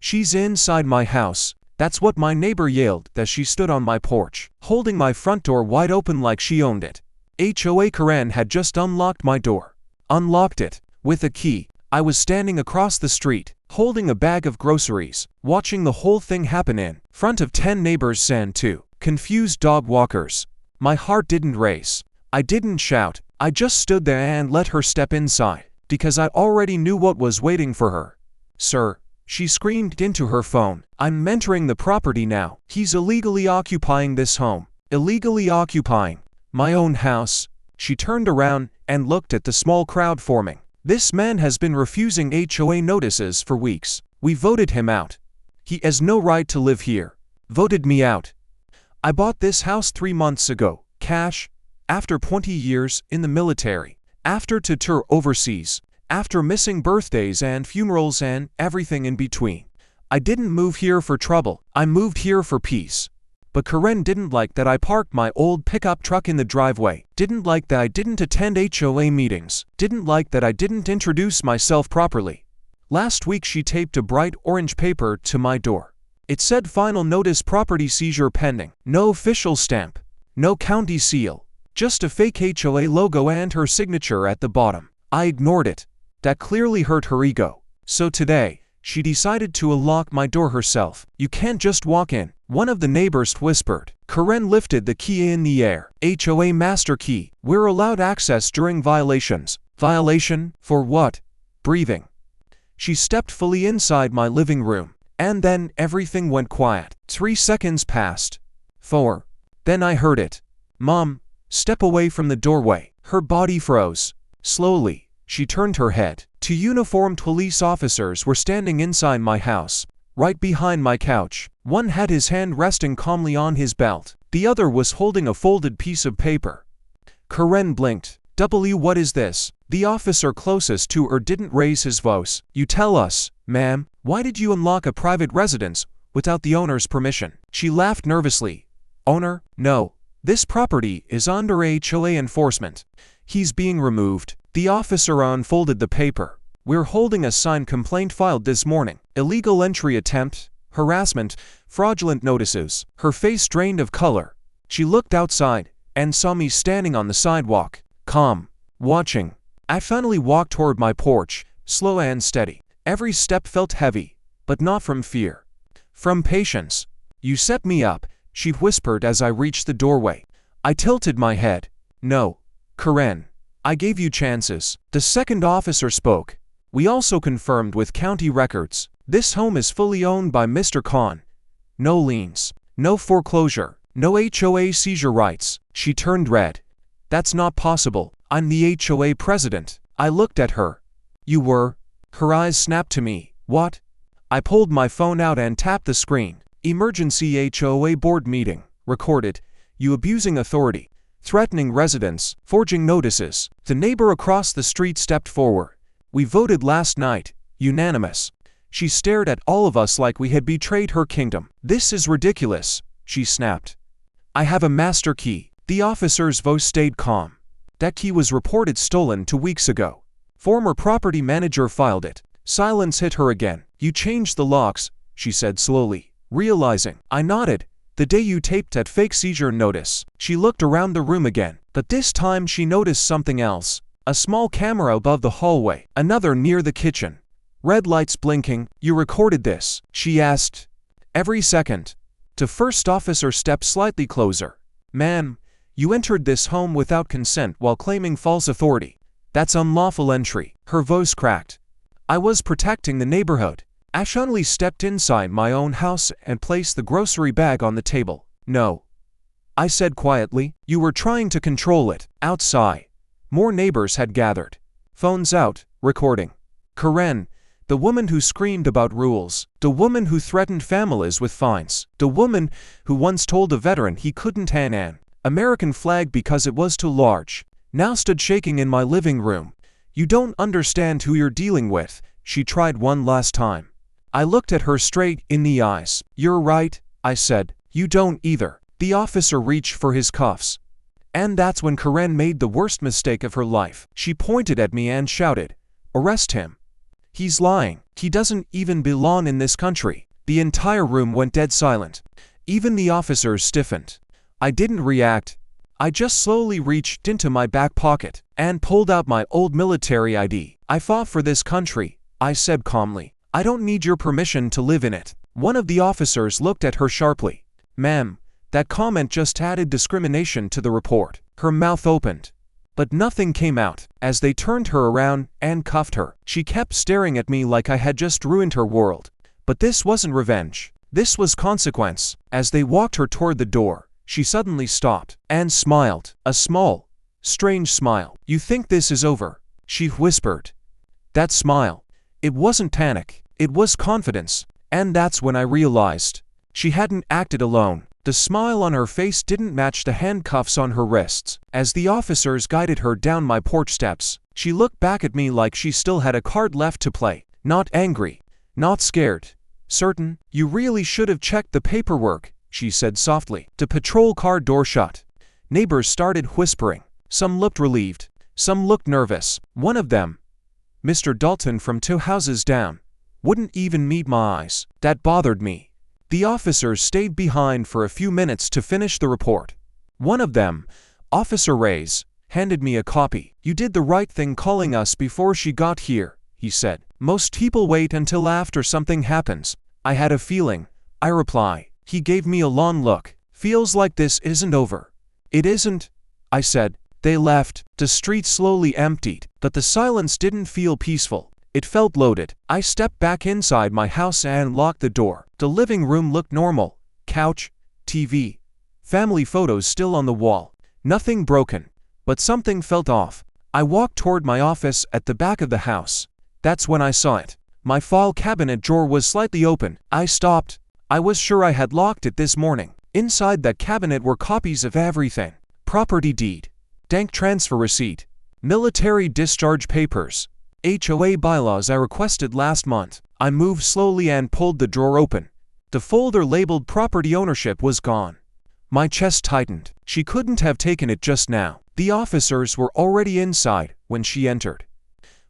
She's inside my house. That's what my neighbor yelled as she stood on my porch, holding my front door wide open like she owned it. HOA Karen had just unlocked my door. Unlocked it with a key. I was standing across the street, holding a bag of groceries, watching the whole thing happen in front of 10 neighbors and 2 confused dog walkers. My heart didn't race. I didn't shout. I just stood there and let her step inside, because I already knew what was waiting for her. "Sir," she screamed into her phone, "I'm entering the property now. He's illegally occupying this home. Illegally occupying my own house." She turned around and looked at the small crowd forming. "This man has been refusing HOA notices for weeks. We voted him out. He has no right to live here. Voted me out. I bought this house 3 months ago, cash, after 20 years in the military, after to tour overseas, after missing birthdays and funerals and everything in between. I didn't move here for trouble. I moved here for peace." But Karen didn't like that I parked my old pickup truck in the driveway, didn't like that I didn't attend HOA meetings, didn't like that I didn't introduce myself properly. Last week she taped a bright orange paper to my door. It said final notice property seizure pending. No official stamp. No county seal. Just a fake HOA logo and her signature at the bottom. I ignored it. That clearly hurt her ego. So today, she decided to unlock my door herself. "You can't just walk in," one of the neighbors whispered. Karen lifted the key in the air. "HOA master key. We're allowed access during violations." "Violation? For what?" Breathing. She stepped fully inside my living room. And then everything went quiet. 3 seconds passed. 4. Then I heard it. "Mom, step away from the doorway." Her body froze. Slowly, she turned her head. 2 uniformed police officers were standing inside my house, right behind my couch. One had his hand resting calmly on his belt. The other was holding a folded piece of paper. Karen blinked. What is this?" The officer closest to her didn't raise his voice. "You tell us, ma'am, why did you unlock a private residence without the owner's permission?" She laughed nervously. "Owner? No. This property is under HOA enforcement. He's being removed." The officer unfolded the paper. "We're holding a signed complaint filed this morning. Illegal entry attempt, harassment, fraudulent notices." Her face drained of color. She looked outside and saw me standing on the sidewalk, calm, watching. I finally walked toward my porch, slow and steady. Every step felt heavy, but not from fear. From patience. "You set me up," she whispered as I reached the doorway. I tilted my head. "No, Karen. I gave you chances." The second officer spoke. "We also confirmed with county records. This home is fully owned by Mr. Khan. No liens, no foreclosure, no HOA seizure rights." She turned red. "That's not possible. I'm the HOA president." I looked at her. "You were?" Her eyes snapped to me. "What?" I pulled my phone out and tapped the screen. "Emergency HOA board meeting. Recorded. You abusing authority. Threatening residents. Forging notices." The neighbor across the street stepped forward. "We voted last night. Unanimous." She stared at all of us like we had betrayed her kingdom. "This is ridiculous," she snapped. "I have a master key." The officer's voice stayed calm. "That key was reported stolen 2 weeks ago. Former property manager filed it." Silence hit her again. "You changed the locks," she said slowly, realizing. I nodded. "The day you taped that fake seizure notice." She looked around the room again, but this time she noticed something else. A small camera above the hallway, another near the kitchen. Red lights blinking. "You recorded this?" she asked. "Every second." The first officer stepped slightly closer. "Ma'am, you entered this home without consent while claiming false authority. That's unlawful entry." Her voice cracked. "I was protecting the neighborhood." I suddenly stepped inside my own house and placed the grocery bag on the table. "No," I said quietly. "You were trying to control it." Outside, more neighbors had gathered. Phones out, recording. Karen, the woman who screamed about rules, the woman who threatened families with fines, the woman who once told a veteran he couldn't hang an American flag because it was too large, now stood shaking in my living room. "You don't understand who you're dealing with," she tried one last time. I looked at her straight in the eyes. "You're right," I said. "You don't either." The officer reached for his cuffs. And that's when Karen made the worst mistake of her life. She pointed at me and shouted, "Arrest him. He's lying. He doesn't even belong in this country." The entire room went dead silent. Even the officers stiffened. I didn't react. I just slowly reached into my back pocket and pulled out my old military ID. "I fought for this country," I said calmly. "I don't need your permission to live in it." One of the officers looked at her sharply. "Ma'am, that comment just added discrimination to the report." Her mouth opened, but nothing came out. As they turned her around and cuffed her, she kept staring at me like I had just ruined her world. But this wasn't revenge. This was consequence. As they walked her toward the door, she suddenly stopped and smiled. A small, strange smile. "You think this is over?" she whispered. That smile. It wasn't panic. It was confidence. And that's when I realized she hadn't acted alone. The smile on her face didn't match the handcuffs on her wrists. As the officers guided her down my porch steps, she looked back at me like she still had a card left to play. Not angry. Not scared. Certain. "You really should have checked the paperwork," she said softly. The patrol car door shut. Neighbors started whispering. Some looked relieved. Some looked nervous. One of them, Mr. Dalton from 2 houses down, wouldn't even meet my eyes. That bothered me. The officers stayed behind for a few minutes to finish the report. One of them, Officer Reyes, handed me a copy. "You did the right thing calling us before she got here," he said. "Most people wait until after something happens." "I had a feeling," I reply. He gave me a long look. "Feels like this isn't over." "It isn't," I said. They left. The street slowly emptied, but the silence didn't feel peaceful. It felt loaded. I stepped back inside my house and locked the door. The living room looked normal. Couch, TV, family photos still on the wall. Nothing broken, but something felt off. I walked toward my office at the back of the house. That's when I saw it. My file cabinet drawer was slightly open. I stopped. I was sure I had locked it this morning. Inside that cabinet were copies of everything. Property deed, bank transfer receipt, military discharge papers, HOA bylaws I requested last month. I moved slowly and pulled the drawer open. The folder labeled property ownership was gone. My chest tightened. She couldn't have taken it just now. The officers were already inside when she entered,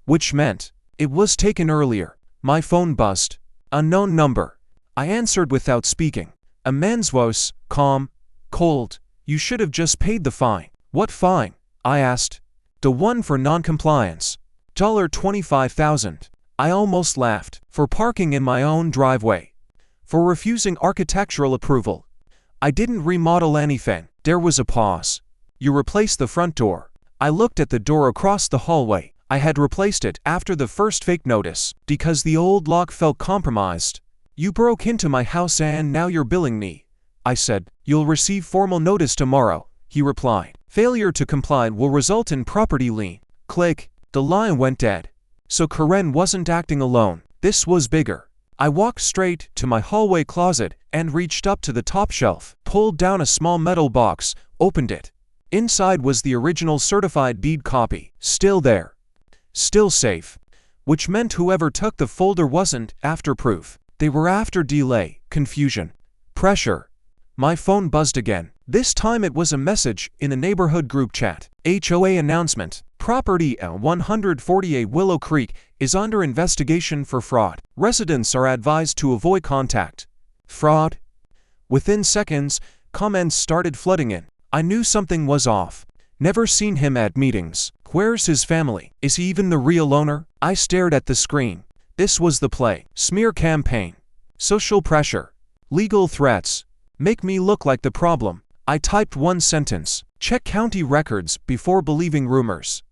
which meant it was taken earlier. My phone buzzed. Unknown number. I answered without speaking. A man's voice, calm, cold. "You should have just paid the fine." "What fine?" I asked. "The one for non-compliance. $25,000. I almost laughed. "For parking in my own driveway. For refusing architectural approval. I didn't remodel anything." There was a pause. "You replaced the front door." I looked at the door across the hallway. I had replaced it after the first fake notice, because the old lock felt compromised. "You broke into my house and now you're billing me," I said. "You'll receive formal notice tomorrow," he replied. "Failure to comply will result in property lien." Click. The line went dead. So Karen wasn't acting alone. This was bigger. I walked straight to my hallway closet and reached up to the top shelf, pulled down a small metal box, opened it. Inside was the original certified deed copy, still there. Still safe. Which meant whoever took the folder wasn't after proof. They were after delay, confusion, pressure. My phone buzzed again. This time it was a message in the neighborhood group chat. HOA announcement. Property at 148 Willow Creek is under investigation for fraud. Residents are advised to avoid contact. Fraud? Within seconds, comments started flooding in. I knew something was off. Never seen him at meetings. Where's his family? Is he even the real owner? I stared at the screen. This was the play. Smear campaign. Social pressure. Legal threats. Make me look like the problem. I typed one sentence. Check county records before believing rumors.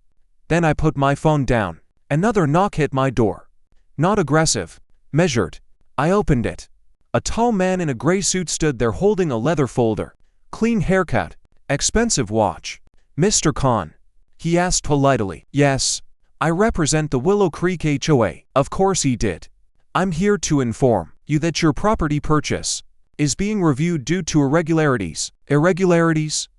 Then I put my phone down. Another knock hit my door. Not aggressive. Measured. I opened it. A tall man in a gray suit stood there holding a leather folder. Clean haircut. Expensive watch. "Mr. Khan?" he asked politely. "Yes. I represent the Willow Creek HOA." Of course he did. "I'm here to inform you that your property purchase is being reviewed due to irregularities." Irregularities?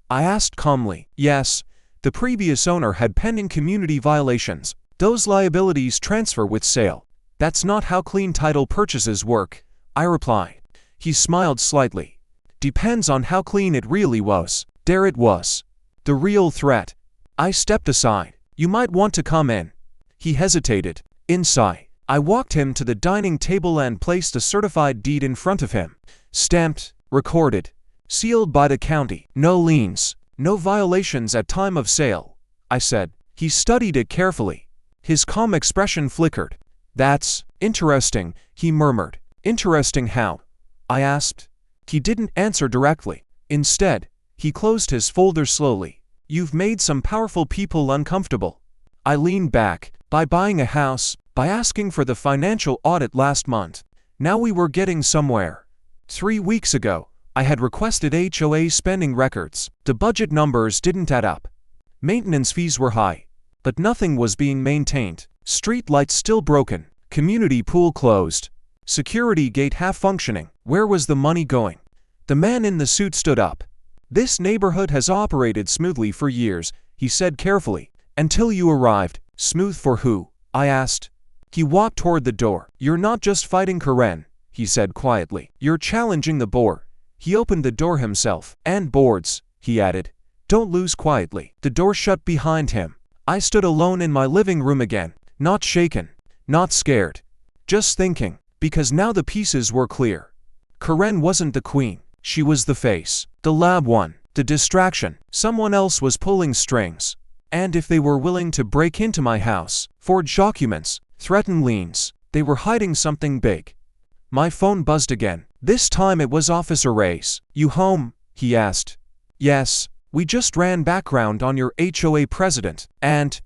I asked calmly. "Yes. The previous owner had pending community violations. Those liabilities transfer with sale. That's not how clean title purchases work," I replied. He smiled slightly. "Depends on how clean it really was." There it was. The real threat. I stepped aside. "You might want to come in." He hesitated. "Inside." I walked him to the dining table and placed a certified deed in front of him. Stamped, recorded, sealed by the county. No liens, no violations at time of sale, I said. He studied it carefully. His calm expression flickered. That's interesting, he murmured. Interesting how? I asked. He didn't answer directly. Instead, he closed his folder slowly. You've made some powerful people uncomfortable. I leaned back. By buying a house, by asking for the financial audit last month. Now we were getting somewhere. 3 weeks ago, I had requested HOA spending records. The budget numbers didn't add up. Maintenance fees were high, but nothing was being maintained. Street lights still broken. Community pool closed. Security gate half functioning. Where was the money going? The man in the suit stood up. This neighborhood has operated smoothly for years, he said carefully. Until you arrived. Smooth for who? I asked. He walked toward the door. You're not just fighting Karen, he said quietly. You're challenging the board. He opened the door himself. And boards, he added. Don't lose quietly. The door shut behind him. I stood alone in my living room again, not shaken, not scared, just thinking, because now the pieces were clear. Karen wasn't the queen. She was the face, the loud one, the distraction. Someone else was pulling strings. And if they were willing to break into my house, forge documents, threaten liens, they were hiding something big. My phone buzzed again. This time it was Officer Ray's. You home? He asked. Yes, we just ran background on your HOA president, and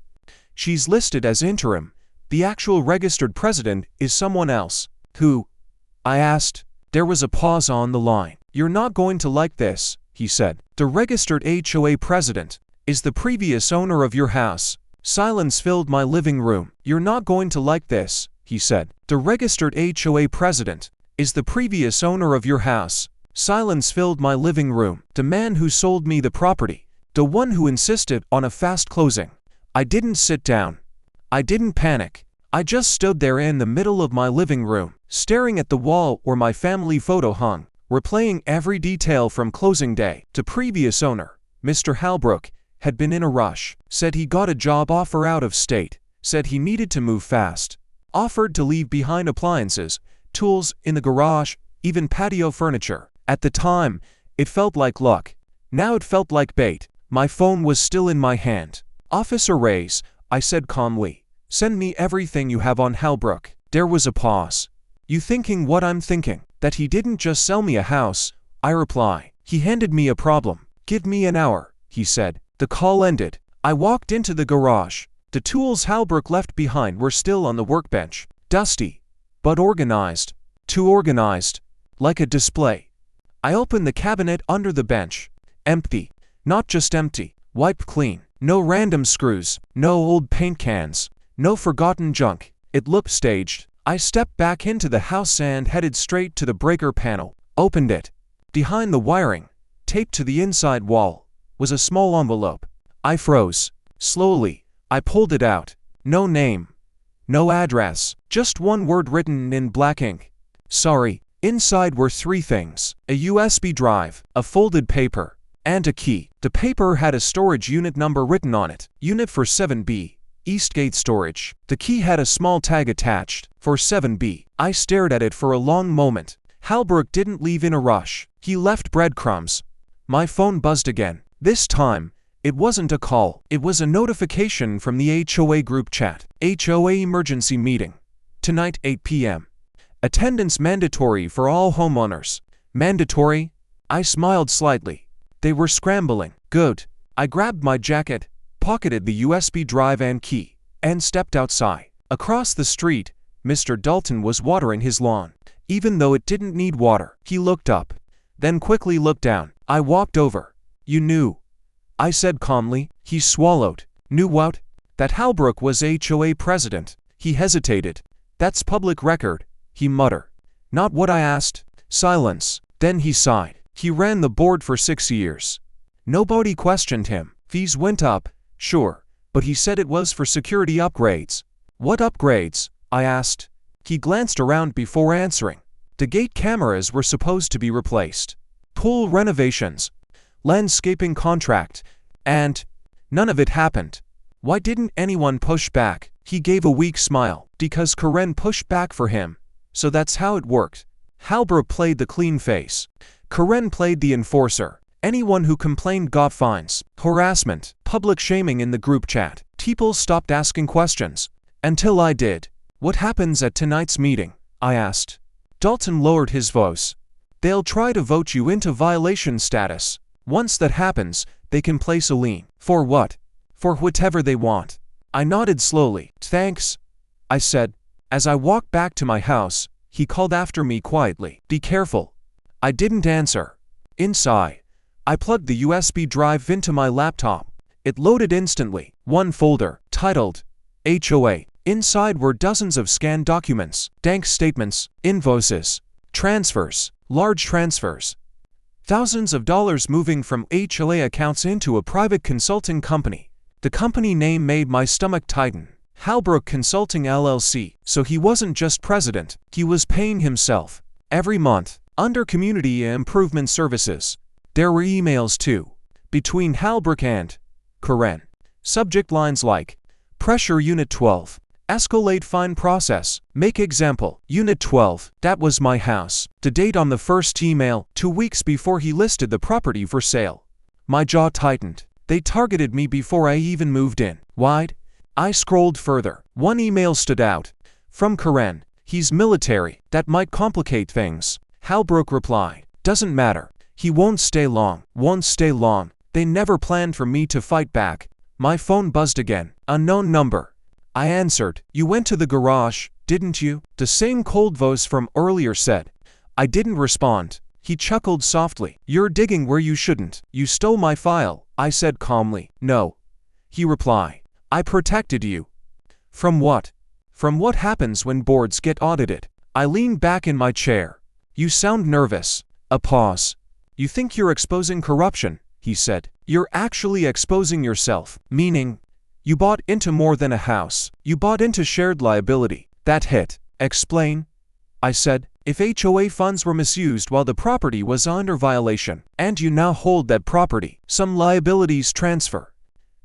she's listed as interim. The actual registered president is someone else. Who? I asked. There was a pause on the line. You're not going to like this, he said. The registered HOA president is the previous owner of your house. Silence filled my living room. You're not going to like this, he said. The registered HOA president is the previous owner of your house. Silence filled my living room. The man who sold me the property. The one who insisted on a fast closing. I didn't sit down. I didn't panic. I just stood there in the middle of my living room, staring at the wall where my family photo hung, replaying every detail from closing day. The previous owner, Mr. Halbrook, had been in a rush, said he got a job offer out of state, said he needed to move fast, offered to leave behind appliances, tools in the garage, even patio furniture. At the time, it felt like luck. Now it felt like bait. My phone was still in my hand. Officer Ray's, I said calmly. Send me everything you have on Halbrook. There was a pause. You thinking what I'm thinking? That he didn't just sell me a house, I reply. He handed me a problem. Give me an hour, he said. The call ended. I walked into the garage. The tools Halbrook left behind were still on the workbench. Dusty, but organized. Too organized. Like a display. I opened the cabinet under the bench. Empty. Not just empty. Wiped clean. No random screws. No old paint cans. No forgotten junk. It looked staged. I stepped back into the house and headed straight to the breaker panel. Opened it. Behind the wiring, taped to the inside wall, was a small envelope. I froze. Slowly, I pulled it out. No name. No address. Just one word written in black ink. Sorry. Inside were 3 things. A USB drive, a folded paper, and a key. The paper had a storage unit number written on it. Unit for 7B. Eastgate Storage. The key had a small tag attached. For 7B. I stared at it for a long moment. Halbrook didn't leave in a rush. He left breadcrumbs. My phone buzzed again. This time, it wasn't a call. It was a notification from the HOA group chat. HOA emergency meeting. Tonight 8 p.m. Attendance mandatory for all homeowners. Mandatory? I smiled slightly. They were scrambling. Good. I grabbed my jacket, pocketed the USB drive and key, and stepped outside. Across the street, Mr. Dalton was watering his lawn. Even though it didn't need water, he looked up, then quickly looked down. I walked over. You knew, I said calmly. He swallowed. Knew what? That Halbrook was HOA president. He hesitated. That's public record, he muttered. Not what I asked. Silence. Then he sighed. He ran the board for 6 years. Nobody questioned him. Fees went up, sure, but he said it was for security upgrades. What upgrades? I asked. He glanced around before answering. The gate cameras were supposed to be replaced. Pool renovations. Landscaping contract. And none of it happened. Why didn't anyone push back? He gave a weak smile. because Karen pushed back for him. So that's how it worked. Halbrook played the clean face. Karen played the enforcer. Anyone who complained got fines, harassment, public shaming in the group chat. People stopped asking questions. Until I did. What happens at tonight's meeting? I asked. Dalton lowered his voice. They'll try to vote you into violation status. Once that happens, they can place a lien. For what? For whatever they want. I nodded slowly. Thanks, I said. As I walked back to my house, he called after me quietly. Be careful. I didn't answer. Inside, I plugged the USB drive into my laptop. It loaded instantly. One folder, titled HOA. Inside were dozens of scanned documents, bank statements, invoices, transfers, large transfers. Thousands of dollars moving from HOA accounts into a private consulting company. The company name made my stomach tighten. Halbrook Consulting LLC. So he wasn't just president, he was paying himself. Every month, under Community Improvement Services. There were emails too. Between Halbrook and Karen. Subject lines like, Pressure Unit 12. Escalate fine process. Make example. Unit 12. That was my house. The date on the first email, 2 weeks before he listed the property for sale. My jaw tightened. They targeted me before I even moved in. Why'd? I scrolled further. One email stood out. From Karen. He's military. That might complicate things. Halbrook replied. Doesn't matter. He won't stay long. Won't stay long. They never planned for me to fight back. My phone buzzed again. Unknown number. I answered. You went to the garage, didn't you? The same cold voice from earlier said. I didn't respond. He chuckled softly. You're digging where you shouldn't. You stole my file, I said calmly. No. He replied. I protected you. From what? From what happens when boards get audited. I leaned back in my chair. You sound nervous. A pause. You think you're exposing corruption, he said. You're actually exposing yourself, meaning, you bought into more than a house. You bought into shared liability. That hit. Explain. I said, if HOA funds were misused while the property was under violation, and you now hold that property, some liabilities transfer.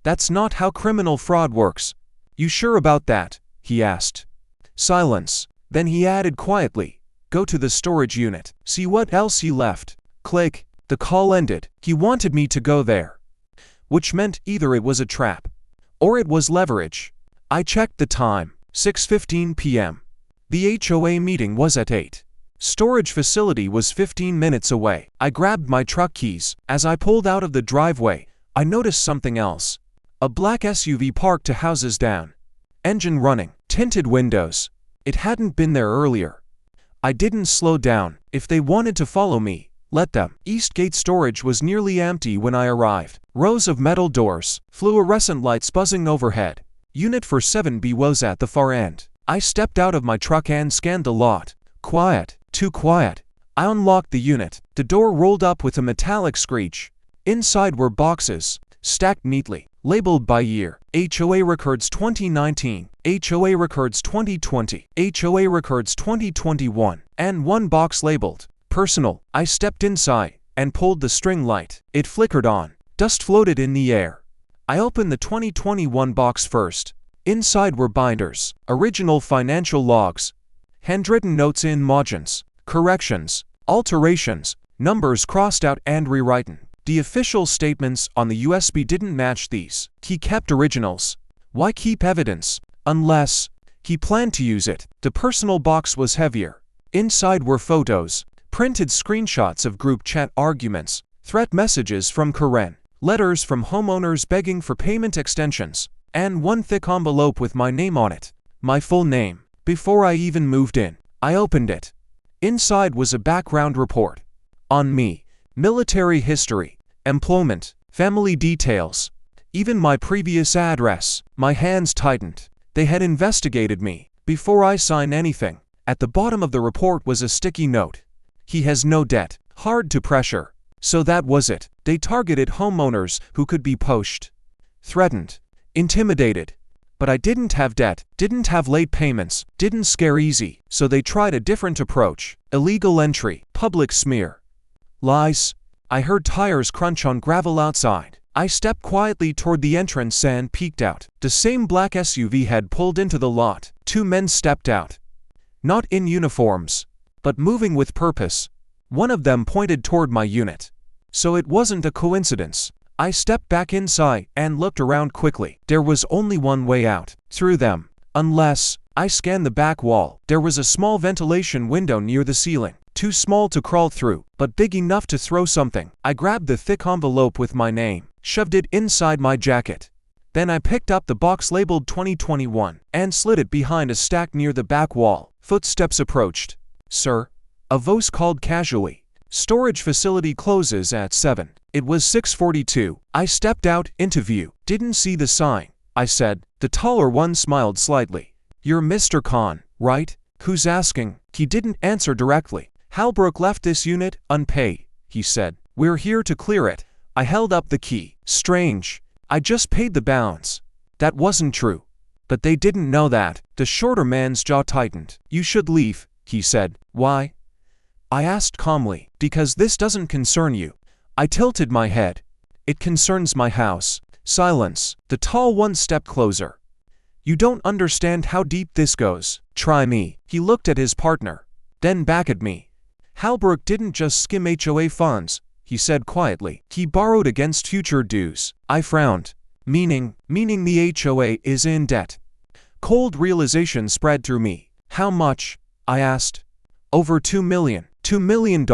That's not how criminal fraud works. You sure about that? He asked. Silence. Then he added quietly, go to the storage unit. See what else he left. Click. The call ended. He wanted me to go there. Which meant either it was a trap, or it was leverage. I checked the time. 6:15 p.m. The HOA meeting was at 8. Storage facility was 15 minutes away. I grabbed my truck keys. As I pulled out of the driveway, I noticed something else. A black SUV parked 2 houses down. Engine running. Tinted windows. It hadn't been there earlier. I didn't slow down. If they wanted to follow me, let them. Eastgate storage was nearly empty when I arrived. Rows of metal doors. Fluorescent lights buzzing overhead. Unit 47B was at the far end. I stepped out of my truck and scanned the lot. Quiet. Too quiet. I unlocked the unit. The door rolled up with a metallic screech. Inside were boxes, stacked neatly, labeled by year. HOA Records 2019, HOA Records 2020, HOA Records 2021, and one box labeled Personal. I stepped inside and pulled the string light. It flickered on. Dust floated in the air. I opened the 2021 box first. Inside were binders, original financial logs, handwritten notes in margins, corrections, alterations, numbers crossed out and rewritten. The official statements on the USB didn't match these. He kept originals. Why keep evidence? Unless he planned to use it. The personal box was heavier. Inside were photos, printed screenshots of group chat arguments, threat messages from Karen, letters from homeowners begging for payment extensions, and one thick envelope with my name on it. My full name. Before I even moved in, I opened it. Inside was a background report. On me. Military history, employment, family details, even my previous address. My hands tightened. They had investigated me. Before I sign anything, at the bottom of the report was a sticky note. He has no debt. Hard to pressure. So that was it. They targeted homeowners who could be poached, threatened, intimidated. But I didn't have debt, didn't have late payments, didn't scare easy, so they tried a different approach. Illegal entry, public smear. Lies. I heard tires crunch on gravel outside. I stepped quietly toward the entrance and peeked out. The same black SUV had pulled into the lot. 2 men stepped out. Not in uniforms, but moving with purpose. One of them pointed toward my unit. So it wasn't a coincidence. I stepped back inside and looked around quickly. There was only one way out, through them. Unless, I scanned the back wall. There was a small ventilation window near the ceiling. Too small to crawl through, but big enough to throw something. I grabbed the thick envelope with my name, shoved it inside my jacket. Then I picked up the box labeled 2021 and slid it behind a stack near the back wall. Footsteps approached. "Sir," a voice called casually. "Storage facility closes at 7. It was 6:42. I stepped out into view. "Didn't see the sign," I said. The taller one smiled slightly. "You're Mr. Khan, right? Who's asking?" He didn't answer directly. "Halbrook left this unit unpaid," he said. "We're here to clear it." I held up the key. "Strange. I just paid the balance." That wasn't true. But they didn't know that. The shorter man's jaw tightened. "You should leave," he said. "Why?" I asked calmly. "Because this doesn't concern you." I tilted my head. "It concerns my house." Silence. The tall one stepped closer. "You don't understand how deep this goes. Try me." He looked at his partner, then back at me. "Halbrook didn't just skim HOA funds," he said quietly. "He borrowed against future dues." I frowned. Meaning the HOA is in debt. Cold realization spread through me. "How much?" I asked. "Over $2 million. $2 million.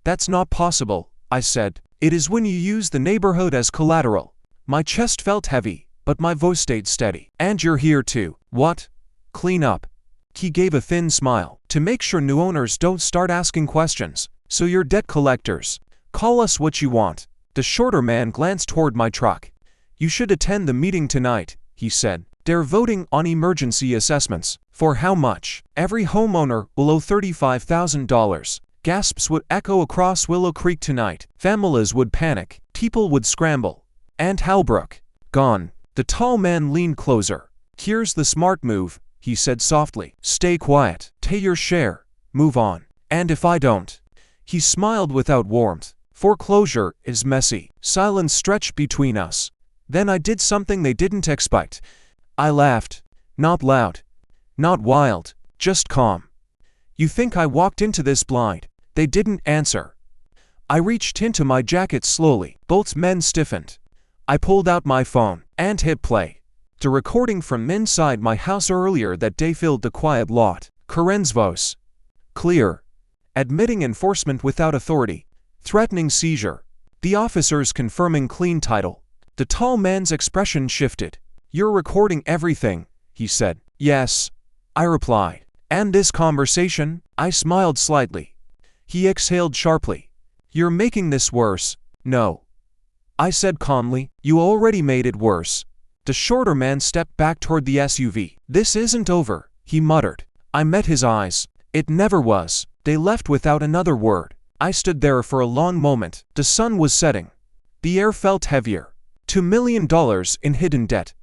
That's not possible," I said. "It is when you use the neighborhood as collateral." My chest felt heavy, but my voice stayed steady. "And you're here to, what? Clean up." He gave a thin smile. "To make sure new owners don't start asking questions. So you're debt collectors. Call us what you want." The shorter man glanced toward my truck. "You should attend the meeting tonight," he said. "They're voting on emergency assessments." "For how much?" "Every homeowner will owe $35,000. Gasps would echo across Willow Creek tonight. Families would panic. People would scramble. And Halbrook. Gone." The tall man leaned closer. "Here's the smart move," he said softly. "Stay quiet. Pay your share. Move on. And if I don't." He smiled without warmth. "Foreclosure is messy." Silence stretched between us. Then I did something they didn't expect. I laughed. Not loud. Not wild. Just calm. "You think I walked into this blind?" They didn't answer. I reached into my jacket slowly. Both men stiffened. I pulled out my phone and hit play. The recording from inside my house earlier that day filled the quiet lot. Karen's voice. Clear. Admitting enforcement without authority. Threatening seizure. The officers confirming clean title. The tall man's expression shifted. "You're recording everything," he said. "Yes," I replied. "And this conversation?" I smiled slightly. He exhaled sharply. "You're making this worse." "No," I said calmly. "You already made it worse." The shorter man stepped back toward the SUV. "This isn't over," he muttered. I met his eyes. It never was. They left without another word. I stood there for a long moment. The sun was setting. The air felt heavier. $2 million in hidden debt.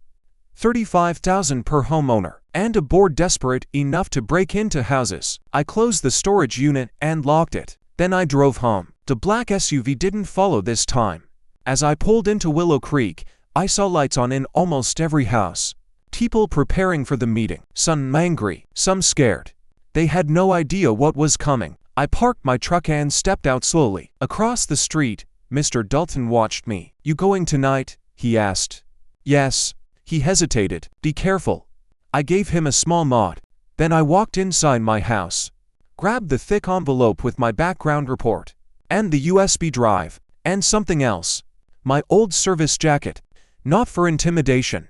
$35,000 per homeowner. And a board desperate enough to break into houses. I closed the storage unit and locked it. Then I drove home. The black SUV didn't follow this time. As I pulled into Willow Creek, I saw lights on in almost every house. People preparing for the meeting. Some angry, some scared. They had no idea what was coming. I parked my truck and stepped out slowly. Across the street, Mr. Dalton watched me. "You going tonight?" he asked. "Yes." He hesitated. "Be careful." I gave him a small nod. Then I walked inside my house, grabbed the thick envelope with my background report, and the USB drive, and something else. My old service jacket. Not for intimidation.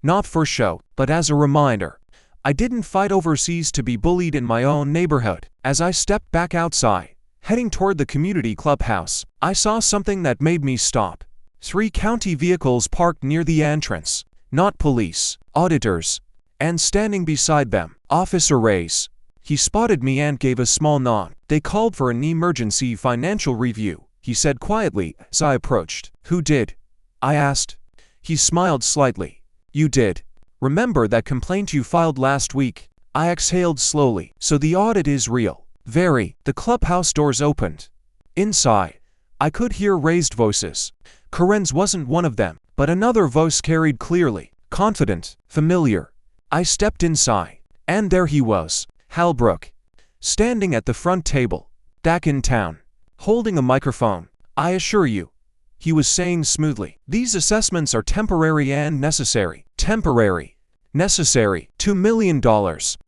Not for show, but as a reminder. I didn't fight overseas to be bullied in my own neighborhood. As I stepped back outside, heading toward the community clubhouse, I saw something that made me stop. 3 county vehicles parked near the entrance. Not police, auditors. And standing beside them, Officer Reyes. He spotted me and gave a small nod. "They called for an emergency financial review," he said quietly as I approached. "Who did?" I asked. He smiled slightly. "You did. Remember that complaint you filed last week?" I exhaled slowly. "So the audit is real." "Very." The clubhouse doors opened. Inside, I could hear raised voices. Karen's wasn't one of them, but another voice carried clearly, confident, familiar. I stepped inside, and there he was, Halbrook, standing at the front table, back in town, holding a microphone. I assure you, he was saying smoothly, these assessments are temporary and necessary. Temporary. Necessary. $2 million.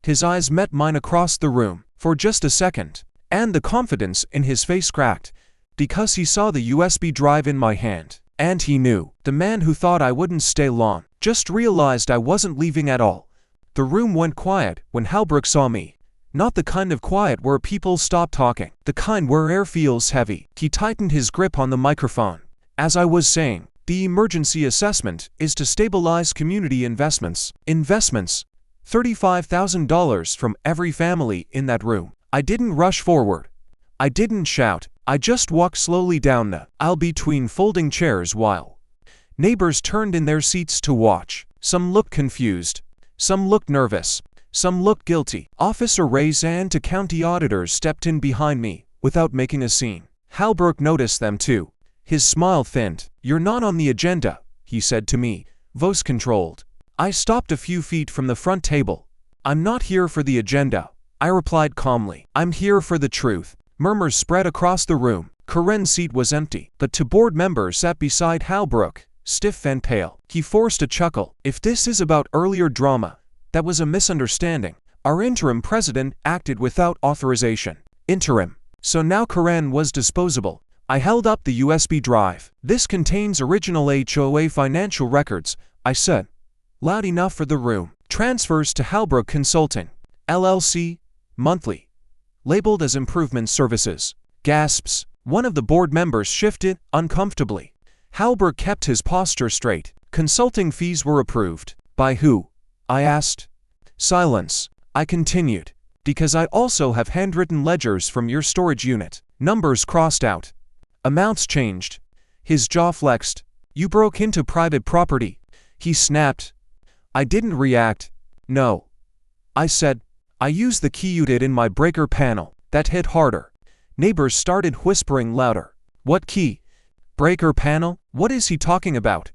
His eyes met mine across the room, for just a second, and the confidence in his face cracked, because he saw the USB drive in my hand. And he knew, the man who thought I wouldn't stay long, just realized I wasn't leaving at all. The room went quiet when Halbrook saw me. Not the kind of quiet where people stop talking, the kind where air feels heavy. He tightened his grip on the microphone. As I was saying, the emergency assessment is to stabilize community investments. Investments. $35,000 from every family in that room. I didn't rush forward. I didn't shout. I just walked slowly down the aisle between folding chairs while neighbors turned in their seats to watch. Some looked confused. Some looked nervous. Some looked guilty. Officer Reyes and two county auditors stepped in behind me without making a scene. Halbrook noticed them too. His smile thinned. "You're not on the agenda," he said to me, voice controlled. I stopped a few feet from the front table. "I'm not here for the agenda," I replied calmly. "I'm here for the truth." Murmurs spread across the room. Karen's seat was empty, but two board members sat beside Halbrook, stiff and pale. He forced a chuckle. "If this is about earlier drama, that was a misunderstanding. Our interim president acted without authorization." Interim. So now Karen was disposable. I held up the USB drive. "This contains original HOA financial records," I said, loud enough for the room. "Transfers to Halbrook Consulting, LLC, monthly. Labeled as improvement services." Gasps. One of the board members shifted uncomfortably. Halbrook kept his posture straight. "Consulting fees were approved." "By who?" I asked. Silence. I continued. "Because I also have handwritten ledgers from your storage unit." Numbers crossed out. Amounts changed. His jaw flexed. "You broke into private property," he snapped. I didn't react. "No," I said. "I used the key you did in my breaker panel." That hit harder. Neighbors started whispering louder. "What key? Breaker panel? What is he talking about?"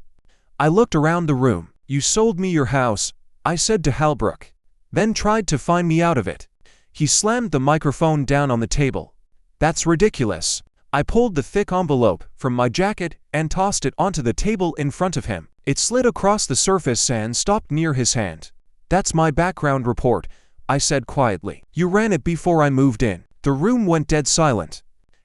I looked around the room. "You sold me your house," I said to Halbrook, then tried to find me out of it. He slammed the microphone down on the table. "That's ridiculous." I pulled the thick envelope from my jacket and tossed it onto the table in front of him. It slid across the surface and stopped near his hand. "That's my background report," I said quietly. "You ran it before I moved in." The room went dead silent.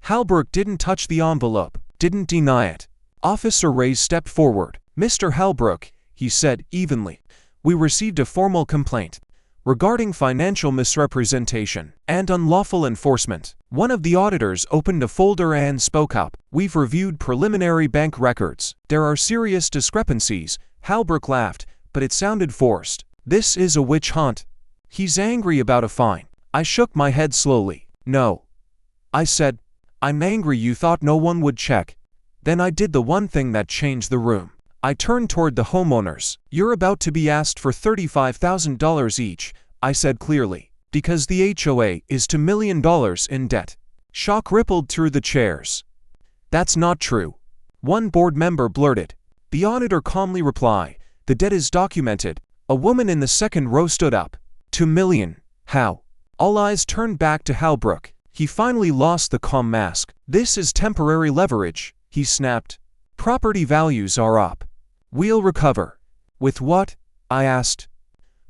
Halbrook didn't touch the envelope, didn't deny it. Officer Reyes stepped forward. "Mr. Halbrook," he said evenly, "we received a formal complaint regarding financial misrepresentation and unlawful enforcement." One of the auditors opened a folder and spoke up. "We've reviewed preliminary bank records. There are serious discrepancies." Halbrook laughed, but it sounded forced. "This is a witch hunt. He's angry about a fine." I shook my head slowly. "No," I said. "I'm angry you thought no one would check." Then I did the one thing that changed the room. I turned toward the homeowners. "You're about to be asked for $35,000 each," I said clearly, "because the HOA is $2 million in debt." Shock rippled through the chairs. "That's not true," one board member blurted. The auditor calmly replied, "The debt is documented." A woman in the second row stood up. $2 million. How? All eyes turned back to Halbrook. He finally lost the calm mask. "This is temporary leverage," he snapped. "Property values are up. We'll recover." "With what?" I asked.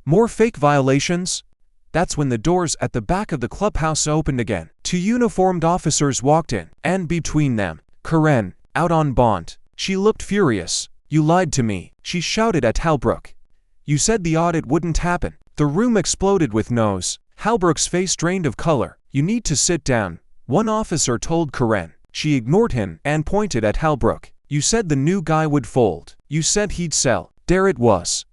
"More fake violations?" That's when the doors at the back of the clubhouse opened again. Two uniformed officers walked in, and between them, Karen, out on bond. She looked furious. "You lied to me," she shouted at Halbrook. "You said the audit wouldn't happen." The room exploded with no's. Halbrook's face drained of color. "You need to sit down," one officer told Karen. She ignored him and pointed at Halbrook. "You said the new guy would fold. You said he'd sell." There it was,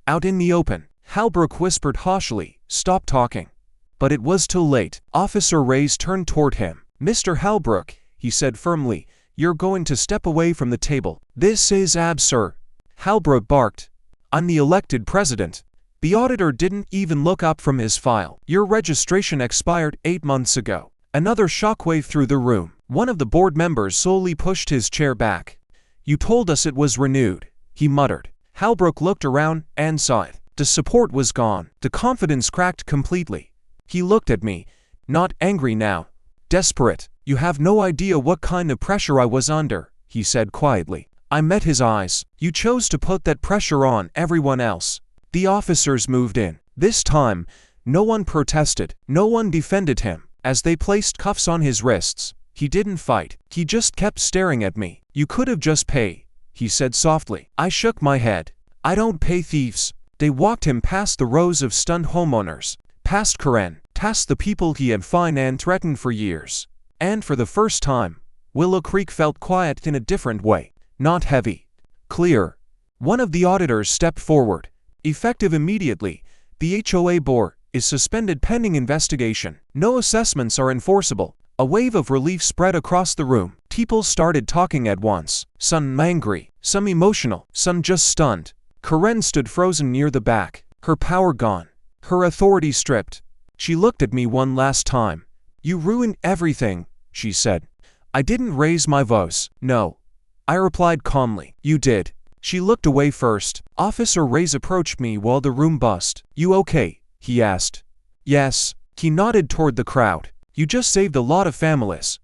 out in the open. Halbrook whispered harshly, "Stop talking." But it was too late. Officer Reyes turned toward him. "Mr. Halbrook," he said firmly, "you're going to step away from the table." "This is absurd," Halbrook barked. "I'm the elected president." The auditor didn't even look up from his file. "Your registration expired 8 months ago." Another shockwave through the room. One of the board members slowly pushed his chair back. "You told us it was renewed," he muttered. Halbrook looked around and saw it. The support was gone. The confidence cracked completely. He looked at me, not angry now, desperate. "You have no idea what kind of pressure I was under," he said quietly. I met his eyes. "You chose to put that pressure on everyone else." The officers moved in. This time, no one protested. No one defended him. As they placed cuffs on his wrists, he didn't fight. He just kept staring at me. "You could have just paid," he said softly. I shook my head. "I don't pay thieves." They walked him past the rows of stunned homeowners, past Karen, past the people he had fined and threatened for years. And for the first time, Willow Creek felt quiet in a different way. Not heavy. Clear. One of the auditors stepped forward. "Effective immediately, the HOA board is suspended pending investigation. No assessments are enforceable." A wave of relief spread across the room. People started talking at once. Some angry, some emotional, some just stunned. Karen stood frozen near the back, her power gone, her authority stripped. She looked at me one last time. "You ruined everything," she said. I didn't raise my voice. "No," I replied calmly. "You did." She looked away first. Officer Reyes approached me while the room buzzed. "You okay?" he asked. "Yes." He nodded toward the crowd. "You just saved a lot of families."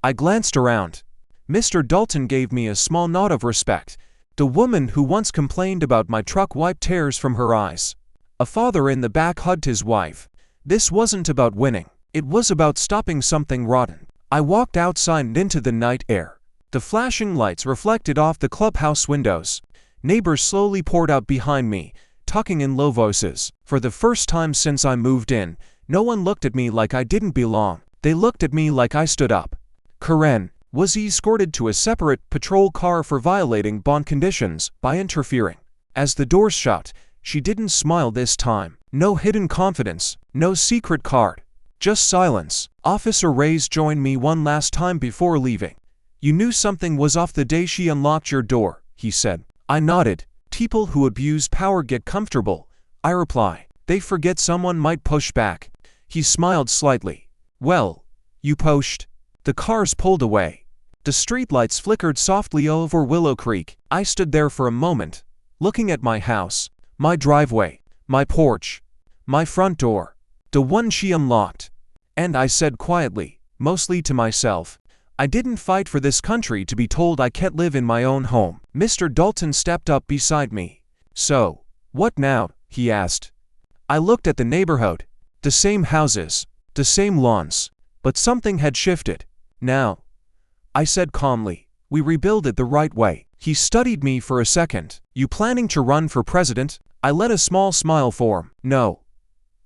I glanced around. Mr. Dalton gave me a small nod of respect. The woman who once complained about my truck wiped tears from her eyes. A father in the back hugged his wife. This wasn't about winning. It was about stopping something rotten. I walked outside and into the night air. The flashing lights reflected off the clubhouse windows. Neighbors slowly poured out behind me, talking in low voices. For the first time since I moved in, no one looked at me like I didn't belong. They looked at me like I stood up. Karen was escorted to a separate patrol car for violating bond conditions by interfering. As the doors shut, she didn't smile this time. No hidden confidence, no secret card. Just silence. Officer Reyes joined me one last time before leaving. "You knew something was off the day she unlocked your door," he said. I nodded. "People who abuse power get comfortable," I reply. "They forget someone might push back." He smiled slightly. "Well, you pushed." The cars pulled away. The streetlights flickered softly over Willow Creek. I stood there for a moment, looking at my house, my driveway, my porch, my front door, the one she unlocked. And I said quietly, mostly to myself, I didn't fight for this country to be told I can't live in my own home. Mr. Dalton stepped up beside me. "So, what now?" he asked. I looked at the neighborhood. The same houses, the same lawns, but something had shifted. "Now," I said calmly, "we rebuild it the right way." He studied me for a second. "You planning to run for president?" I let a small smile form. "No,"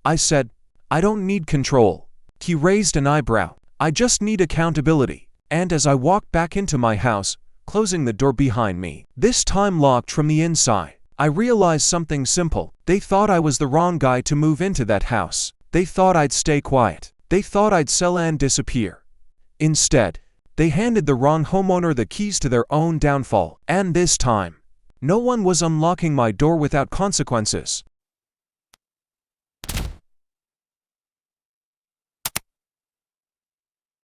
I said. "I don't need control." He raised an eyebrow. "I just need accountability." And as I walked back into my house, closing the door behind me, this time locked from the inside, I realized something simple. They thought I was the wrong guy to move into that house. They thought I'd stay quiet. They thought I'd sell and disappear. Instead, they handed the wrong homeowner the keys to their own downfall. And this time, no one was unlocking my door without consequences.